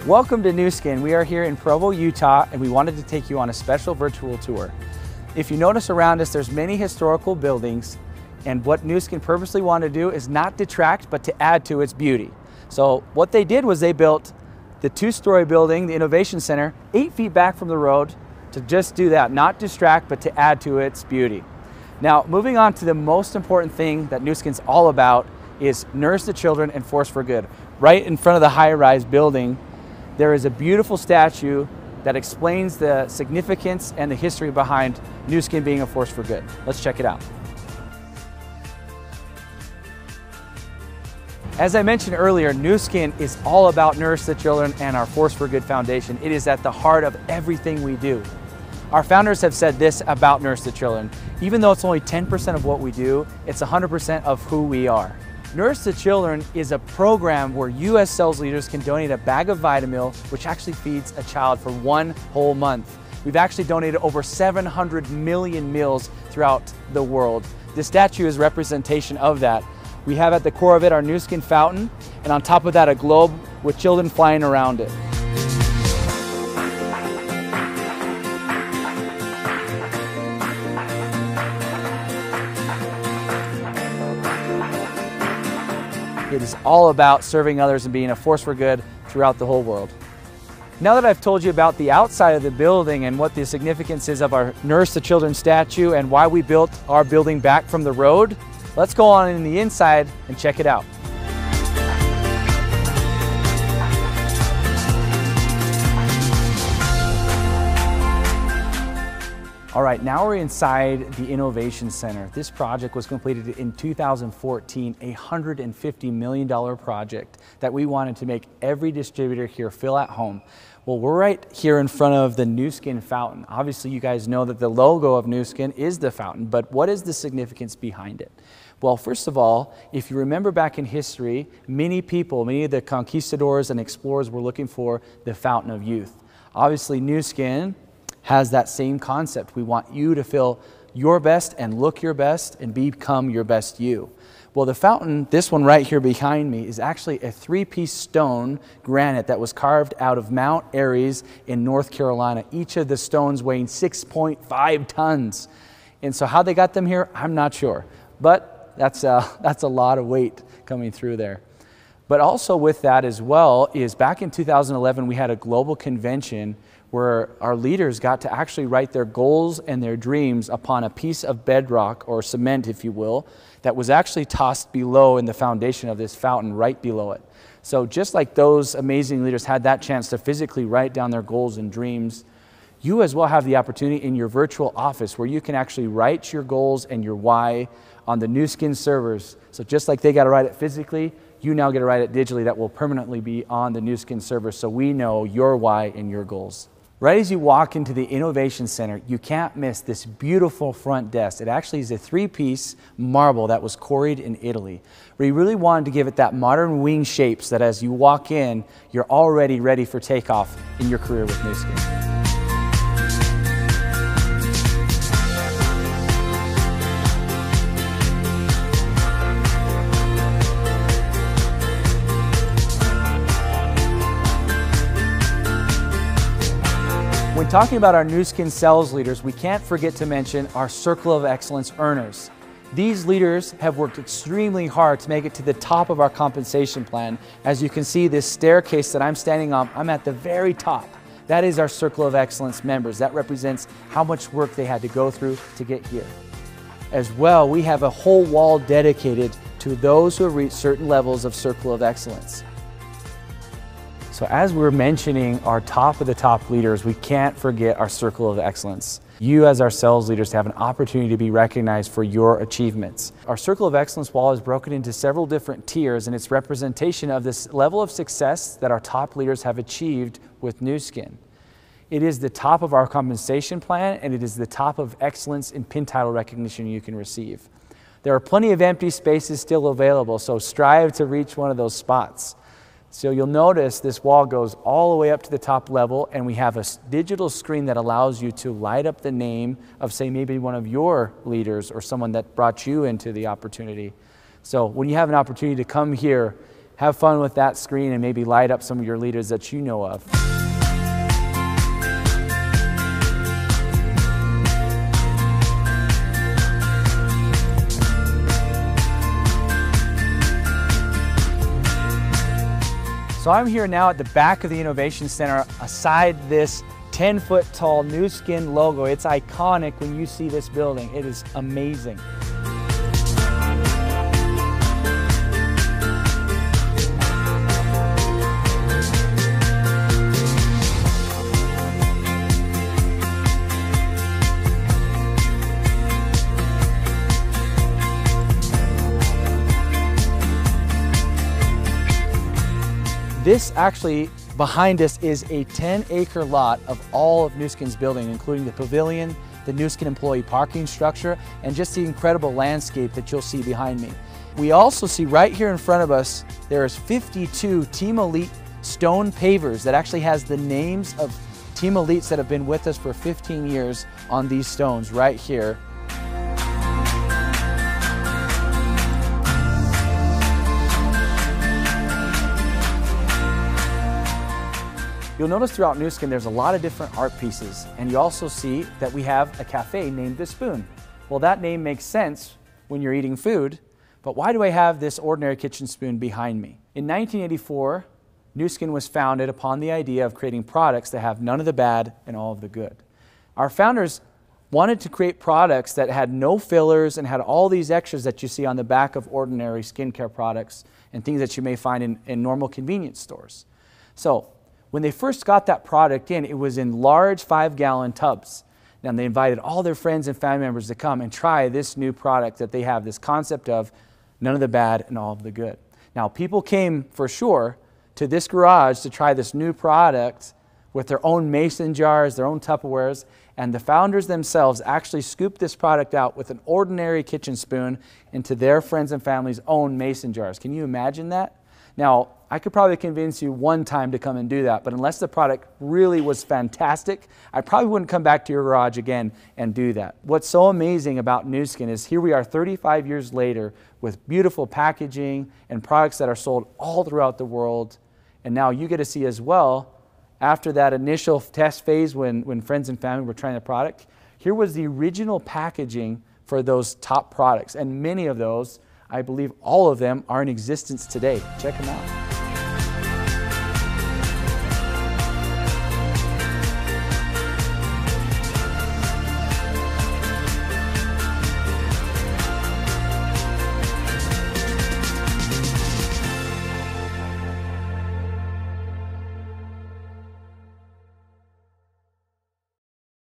Welcome to Nu Skin. We are here in Provo, Utah, and we wanted to take you on a special virtual tour. If you notice around us, there's many historical buildings, and what Nu Skin purposely wanted to do is not detract, but to add to its beauty. So what they did was they built the two-story building, the Innovation Center, 8 feet back from the road to just do that, not distract, but to add to its beauty. Now, moving on to the most important thing that Nu Skin's all about is nurse the children and force for good. Right in front of the high-rise building, there is a beautiful statue that explains the significance and the history behind Nu Skin being a force for good. Let's check it out. As I mentioned earlier, Nu Skin is all about Nurse the Children and our Force for Good Foundation. It is at the heart of everything we do. Our founders have said this about Nurse the Children: even though it's only 10% of what we do, it's 100% of who we are. Nurse the Children is a program where you as sales leaders can donate a bag of Vitamil, which actually feeds a child for 1 whole month. We've actually donated over 700 million meals throughout the world. This statue is representation of that. We have at the core of it our Nu Skin fountain, and on top of that a globe with children flying around it. It is all about serving others and being a force for good throughout the whole world. Now that I've told you about the outside of the building and what the significance is of our Nurse the Children statue and why we built our building back from the road, let's go on in the inside and check it out. All right, now we're inside the Innovation Center. This project was completed in 2014, a $150 million project that we wanted to make every distributor here feel at home. Well, we're right here in front of the Nu Skin fountain. Obviously, you guys know that the logo of Nu Skin is the fountain, but what is the significance behind it? Well, first of all, if you remember back in history, many of the conquistadors and explorers were looking for the fountain of youth. Obviously, Nu Skin has that same concept. We want you to feel your best and look your best and become your best you. Well, the fountain, this one right here behind me, is actually a 3-piece stone granite that was carved out of Mount Aries in North Carolina, each of the stones weighing 6.5 tons. And so how they got them here, I'm not sure. But that's a lot of weight coming through there. But also with that as well is back in 2011, we had a global convention where our leaders got to actually write their goals and their dreams upon a piece of bedrock, or cement if you will, that was actually tossed below in the foundation of this fountain, right below it. So just like those amazing leaders had that chance to physically write down their goals and dreams, you as well have the opportunity in your virtual office where you can actually write your goals and your why on the Nu Skin servers. So just like they got to write it physically, you now get to write it digitally. That will permanently be on the Nu Skin server, so we know your why and your goals. Right as you walk into the Innovation Center, you can't miss this beautiful front desk. It actually is a 3-piece marble that was quarried in Italy. We really wanted to give it that modern wing shape so that as you walk in, you're already ready for takeoff in your career with Nu Skin. When talking about our Nu Skin sales leaders, we can't forget to mention our Circle of Excellence earners. These leaders have worked extremely hard to make it to the top of our compensation plan. As you can see, this staircase that I'm standing on, I'm at the very top. That is our Circle of Excellence members. That represents how much work they had to go through to get here. As well, we have a whole wall dedicated to those who have reached certain levels of Circle of Excellence. So as we're mentioning our top of the top leaders, we can't forget our Circle of Excellence. You as our sales leaders have an opportunity to be recognized for your achievements. Our Circle of Excellence wall is broken into several different tiers, and it's representation of this level of success that our top leaders have achieved with Nu Skin. It is the top of our compensation plan, and it is the top of excellence in pin title recognition you can receive. There are plenty of empty spaces still available, so strive to reach one of those spots. So you'll notice this wall goes all the way up to the top level, and we have a digital screen that allows you to light up the name of, say, maybe one of your leaders or someone that brought you into the opportunity. So when you have an opportunity to come here, have fun with that screen and maybe light up some of your leaders that you know of. So I'm here now at the back of the Innovation Center aside this 10-foot tall Nu Skin logo. It's iconic when you see this building. It is amazing. This actually, behind us, is a 10-acre lot of all of Nu Skin's building, including the pavilion, the Nu Skin employee parking structure, and just the incredible landscape that you'll see behind me. We also see right here in front of us, there's 52 Team Elite stone pavers that actually has the names of Team Elites that have been with us for 15 years on these stones right here. You'll notice throughout Nu Skin there's a lot of different art pieces, and you also see that we have a cafe named The Spoon. Well, that name makes sense when you're eating food, but why do I have this ordinary kitchen spoon behind me? In 1984, Nu Skin was founded upon the idea of creating products that have none of the bad and all of the good. Our founders wanted to create products that had no fillers and had all these extras that you see on the back of ordinary skincare products and things that you may find in normal convenience stores. So, when they first got that product in, it was in large 5-gallon tubs. And they invited all their friends and family members to come and try this new product that they have, this concept of none of the bad and all of the good. Now, people came for sure to this garage to try this new product with their own mason jars, their own Tupperwares, and the founders themselves actually scooped this product out with an ordinary kitchen spoon into their friends and family's own mason jars. Can you imagine that? Now, I could probably convince you one time to come and do that, but unless the product really was fantastic, I probably wouldn't come back to your garage again and do that. What's so amazing about Nu Skin is here we are 35 years later with beautiful packaging and products that are sold all throughout the world. And now you get to see as well, after that initial test phase when friends and family were trying the product, here was the original packaging for those top products. And many of those, I believe all of them, are in existence today. Check them out.